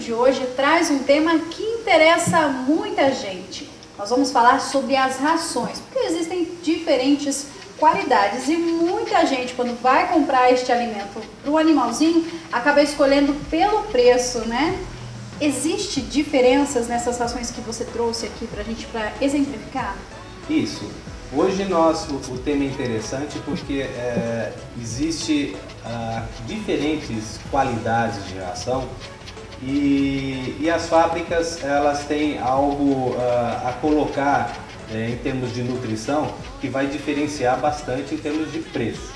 de hoje traz um tema que interessa muita gente. Nós vamos falar sobre as rações, porque existem diferentes qualidades e muita gente, quando vai comprar este alimento para o animalzinho, acaba escolhendo pelo preço, né? Existe diferenças nessas rações que você trouxe aqui para a gente, para exemplificar? Isso. Hoje o tema é interessante porque existe diferentes qualidades de ração e as fábricas elas têm algo a colocar em termos de nutrição que vai diferenciar bastante em termos de preço.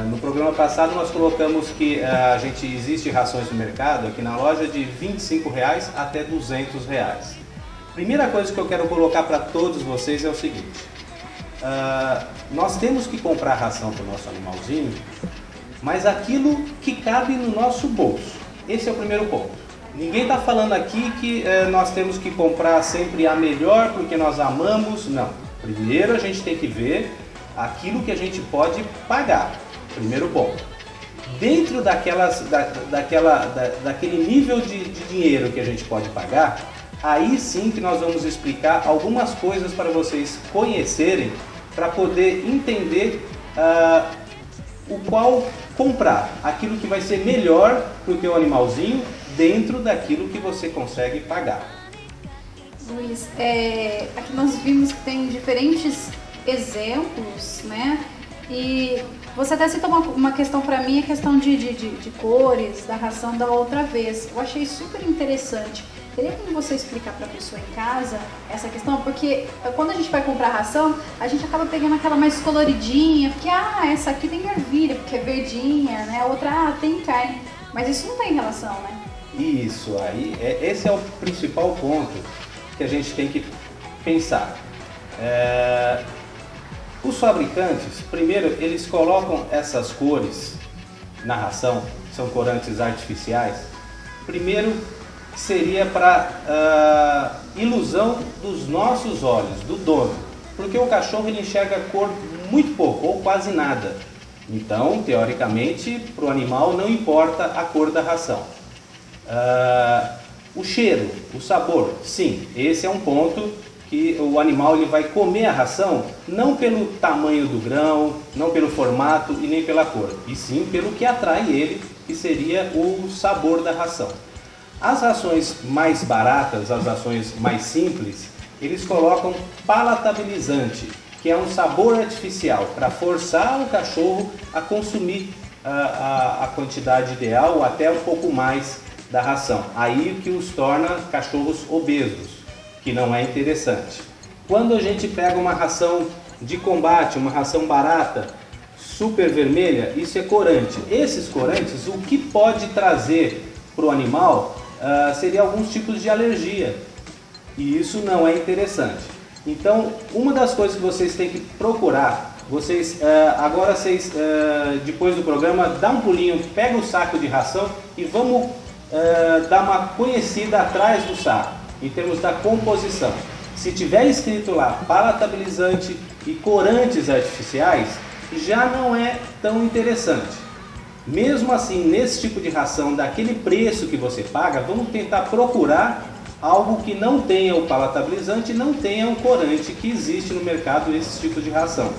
No programa passado nós colocamos que existe rações no mercado aqui na loja de R$ 25,00 até R$ 200,00. Primeira coisa que eu quero colocar para todos vocês é o seguinte: nós temos que comprar ração para o nosso animalzinho, mas aquilo que cabe no nosso bolso. Esse é o primeiro ponto. Ninguém está falando aqui que nós temos que comprar sempre a melhor porque nós amamos. Não. Primeiro a gente tem que ver aquilo que a gente pode pagar. Primeiro ponto. Dentro daquele nível de dinheiro que a gente pode pagar, aí sim que nós vamos explicar algumas coisas para vocês conhecerem, para poder entender o qual comprar, aquilo que vai ser melhor para o teu animalzinho dentro daquilo que você consegue pagar. Luiz, aqui nós vimos que tem diferentes exemplos, né? E você até citou uma questão para mim, a questão de cores da ração da outra vez. Eu achei super interessante. Teria como você explicar para a pessoa em casa essa questão? Porque quando a gente vai comprar ração, a gente acaba pegando aquela mais coloridinha, porque essa aqui tem ervilha, porque é verdinha, né? A outra tem carne. Mas isso não tem relação, né? Isso aí, esse é o principal ponto que a gente tem que pensar. Os fabricantes, primeiro, eles colocam essas cores na ração, são corantes artificiais. Primeiro, seria para ilusão dos nossos olhos, do dono, porque o cachorro ele enxerga cor muito pouco ou quase nada. Então, teoricamente, para o animal não importa a cor da ração. O cheiro, o sabor, sim, esse é um ponto que o animal ele vai comer a ração não pelo tamanho do grão, não pelo formato e nem pela cor, e sim pelo que atrai ele, que seria o sabor da ração. As rações mais baratas, as rações mais simples, eles colocam palatabilizante, que é um sabor artificial para forçar o cachorro a consumir a quantidade ideal ou até um pouco mais da ração. Aí que os torna cachorros obesos, que não é interessante. Quando a gente pega uma ração de combate, uma ração barata, super vermelha, isso é corante. Esses corantes, o que pode trazer para o animal seria alguns tipos de alergia, e isso não é interessante. Então, uma das coisas que vocês têm que procurar, depois do programa, dá um pulinho, pega o saco de ração e vamos dar uma conhecida atrás do saco, em termos da composição. Se tiver escrito lá palatabilizante e corantes artificiais, já não é tão interessante. Mesmo assim, nesse tipo de ração, daquele preço que você paga, vamos tentar procurar algo que não tenha o palatabilizante e não tenha o corante que existe no mercado, esses tipos de ração.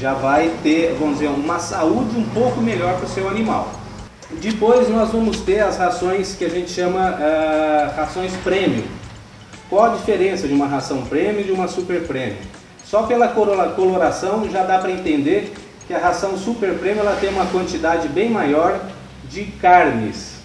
Já vai ter, vamos dizer, uma saúde um pouco melhor para o seu animal. Depois nós vamos ter as rações que a gente chama rações premium. Qual a diferença de uma ração premium e de uma super premium? Só pela coloração já dá para entender que a ração super premium ela tem uma quantidade bem maior de carnes,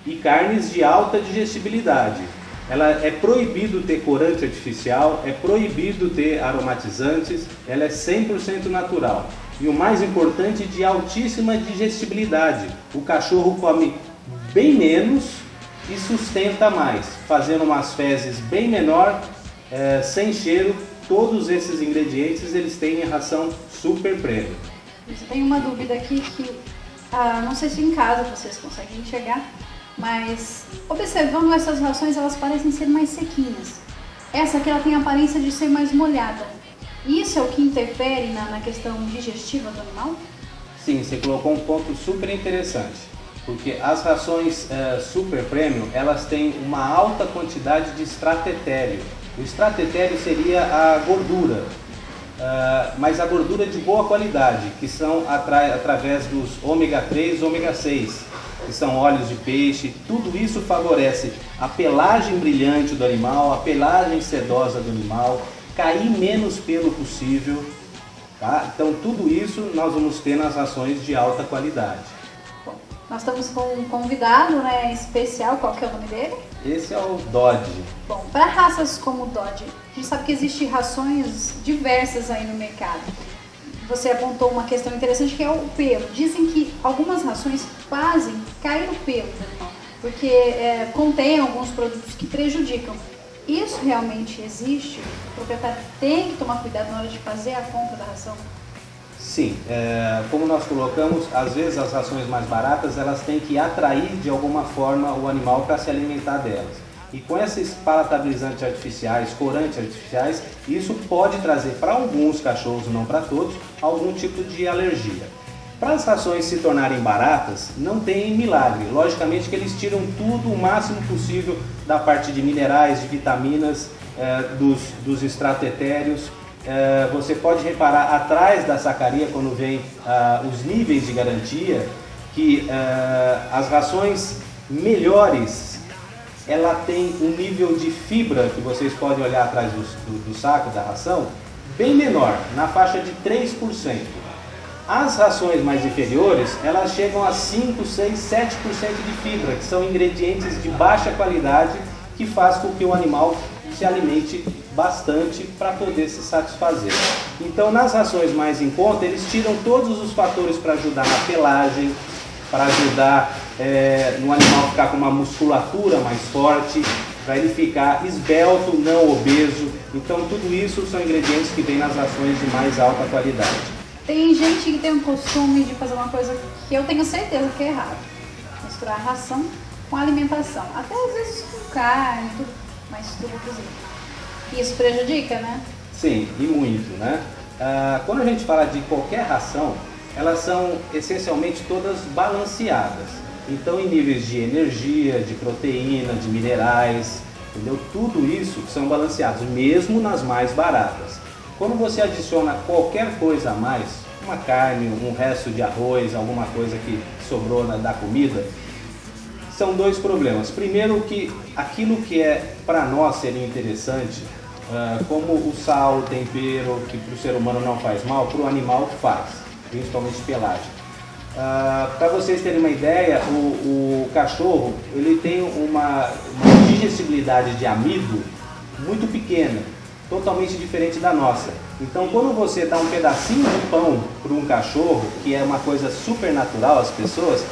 e carnes de alta digestibilidade. Ela é proibido ter corante artificial, é proibido ter aromatizantes, ela é 100% natural. E o mais importante, de altíssima digestibilidade. O cachorro come bem menos e sustenta mais, fazendo umas fezes bem menor, sem cheiro. Todos esses ingredientes eles têm em ração super premium. Eu tenho uma dúvida aqui que não sei se em casa vocês conseguem enxergar, mas observando essas rações, elas parecem ser mais sequinhas. Essa aqui ela tem a aparência de ser mais molhada. Isso é o que interfere na questão digestiva do animal? Sim, você colocou um ponto super interessante. Porque as rações super premium, elas têm uma alta quantidade de extrato etéreo. O extrato etéreo seria a gordura, mas a gordura de boa qualidade, que são através dos ômega 3 e ômega 6, que são óleos de peixe. Tudo isso favorece a pelagem brilhante do animal, a pelagem sedosa do animal, cair menos pelo possível. Tá? Então tudo isso nós vamos ter nas rações de alta qualidade. Bom, nós estamos com um convidado, né, especial. Qual que é o nome dele? Esse é o Dodge. Bom, para raças como o Dodge, a gente sabe que existem rações diversas aí no mercado. Você apontou uma questão interessante que é o pelo. Dizem que algumas rações fazem cair o pelo do animal, porque contém alguns produtos que prejudicam. Isso realmente existe? O proprietário tem que tomar cuidado na hora de fazer a compra da ração? Sim, como nós colocamos, às vezes as rações mais baratas elas têm que atrair de alguma forma o animal para se alimentar delas. E com esses palatabilizantes artificiais, corantes artificiais, isso pode trazer para alguns cachorros, não para todos, algum tipo de alergia. Para as rações se tornarem baratas, não tem milagre. Logicamente que eles tiram tudo o máximo possível da parte de minerais, de vitaminas, dos extratos etéreos. Você pode reparar atrás da sacaria, quando vem os níveis de garantia, que as rações melhores, ela tem um nível de fibra, que vocês podem olhar atrás do saco da ração, bem menor, na faixa de 3%. As rações mais inferiores, elas chegam a 5, 6, 7% de fibra, que são ingredientes de baixa qualidade que faz com que o animal se alimente bastante para poder se satisfazer. Então, nas rações mais em conta, eles tiram todos os fatores para ajudar na pelagem, para ajudar no animal ficar com uma musculatura mais forte, para ele ficar esbelto, não obeso. Então, tudo isso são ingredientes que vêm nas rações de mais alta qualidade. Tem gente que tem o costume de fazer uma coisa que eu tenho certeza que é errado. Misturar ração com alimentação. Até às vezes com carne, tudo, mas tudo cozido. Isso prejudica, né? Sim, e muito, né? Quando a gente fala de qualquer ração, elas são essencialmente todas balanceadas. Então, em níveis de energia, de proteína, de minerais, entendeu? Tudo isso são balanceados, mesmo nas mais baratas. Quando você adiciona qualquer coisa a mais, uma carne, um resto de arroz, alguma coisa que sobrou da comida, são dois problemas. Primeiro, que aquilo que para nós seria interessante, como o sal, o tempero, que para o ser humano não faz mal, para o animal faz, principalmente pelagem. Para vocês terem uma ideia, o cachorro ele tem uma digestibilidade de amido muito pequena, totalmente diferente da nossa. Então, quando você dá um pedacinho de pão para um cachorro, que é uma coisa super natural, as pessoas,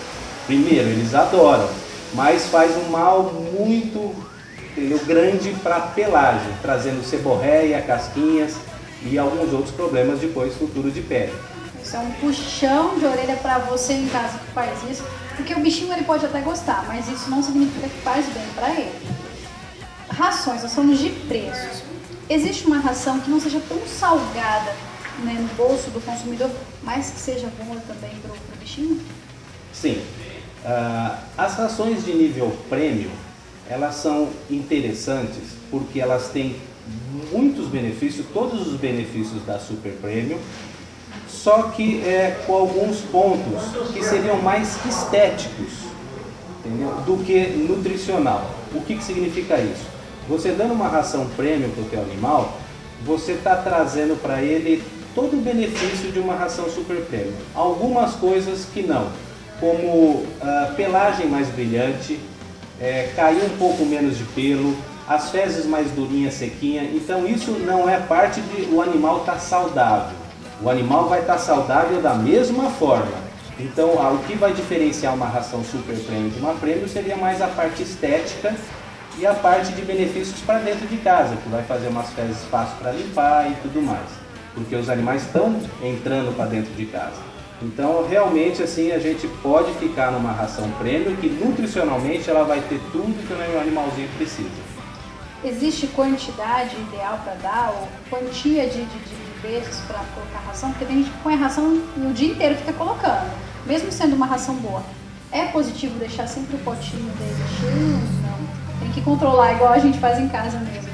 primeiro, eles adoram, mas faz um mal muito grande para a pelagem, trazendo seborréia, casquinhas e alguns outros problemas depois futuro de pele. Isso é um puxão de orelha para você em casa que faz isso, porque o bichinho ele pode até gostar, mas isso não significa que faz bem para ele. Rações, nós falamos de preços. Existe uma ração que não seja tão salgada, né, no bolso do consumidor, mas que seja boa também para o bichinho? Sim. As rações de nível premium, elas são interessantes porque elas têm muitos benefícios, todos os benefícios da Super Premium, só que com alguns pontos que seriam mais estéticos, entendeu? Do que nutricional. O que significa isso? Você dando uma ração premium para o teu animal, você está trazendo para ele todo o benefício de uma ração super premium. Algumas coisas que não, como pelagem mais brilhante, cair um pouco menos de pelo, as fezes mais durinhas, sequinhas. Então isso não é parte de o animal estar saudável. O animal vai estar saudável da mesma forma. Então o que vai diferenciar uma ração super premium de uma premium seria mais a parte estética e a parte de benefícios para dentro de casa, que vai fazer umas fezes fáceis para limpar e tudo mais, porque os animais estão entrando para dentro de casa. Então, realmente, assim, a gente pode ficar numa ração premium que nutricionalmente ela vai ter tudo que o animalzinho precisa. Existe quantidade ideal para dar, ou quantia de vezes para colocar ração? Porque tem gente que põe a ração e o dia inteiro fica colocando, mesmo sendo uma ração boa. É positivo deixar sempre o potinho dele cheio? Não. Tem que controlar, igual a gente faz em casa mesmo.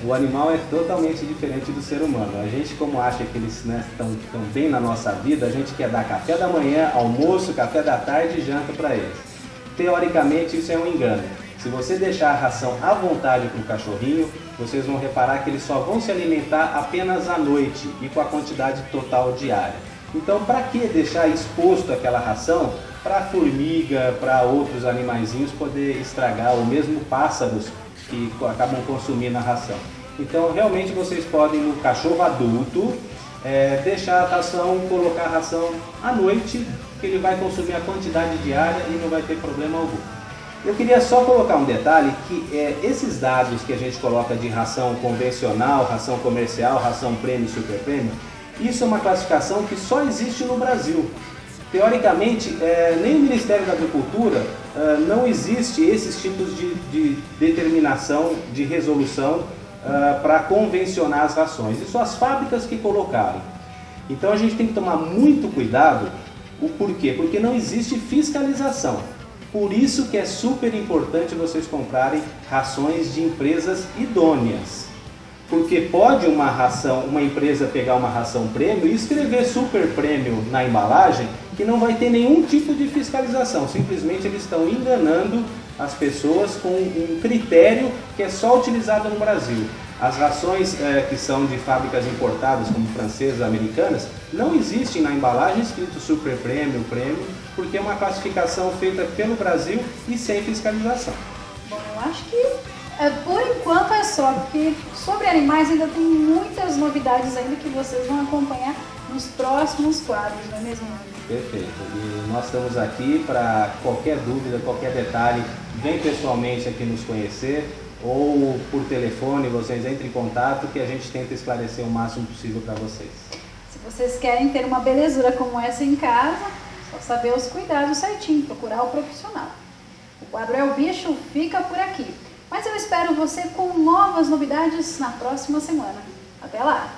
O animal é totalmente diferente do ser humano. A gente, como acha que eles estão bem na nossa vida, a gente quer dar café da manhã, almoço, café da tarde e janta para eles. Teoricamente, isso é um engano. Se você deixar a ração à vontade para o cachorrinho, vocês vão reparar que eles só vão se alimentar apenas à noite e com a quantidade total diária. Então, para que deixar exposto aquela ração para a formiga, para outros animaizinhos poder estragar, ou mesmo pássaros que acabam consumindo a ração? Então, realmente vocês podem, no cachorro adulto, deixar a ração, colocar a ração à noite, que ele vai consumir a quantidade diária e não vai ter problema algum. Eu queria só colocar um detalhe, que esses dados que a gente coloca de ração convencional, ração comercial, ração prêmio e super prêmio, isso é uma classificação que só existe no Brasil. Teoricamente, nem o Ministério da Agricultura não existe esses tipos de determinação, de resolução para convencionar as rações. Isso as fábricas que colocaram. Então a gente tem que tomar muito cuidado. O porquê? Porque não existe fiscalização. Por isso que é super importante vocês comprarem rações de empresas idôneas. Porque pode uma empresa pegar uma ração prêmio e escrever super prêmio na embalagem que não vai ter nenhum tipo de fiscalização. Simplesmente eles estão enganando as pessoas com um critério que é só utilizado no Brasil. As rações que são de fábricas importadas, como francesas, americanas, não existem na embalagem escrito super prêmio, prêmio, porque é uma classificação feita pelo Brasil e sem fiscalização. Bom, eu acho que por enquanto é só, porque sobre animais ainda tem muitas novidades ainda que vocês vão acompanhar nos próximos quadros, não é mesmo? Perfeito. E nós estamos aqui para qualquer dúvida, qualquer detalhe, vem pessoalmente aqui nos conhecer ou por telefone, vocês entrem em contato que a gente tenta esclarecer o máximo possível para vocês. Se vocês querem ter uma belezura como essa em casa, só saber os cuidados certinho, procurar o profissional. O quadro É o Bicho fica por aqui. Mas eu espero você com novas novidades na próxima semana. Até lá!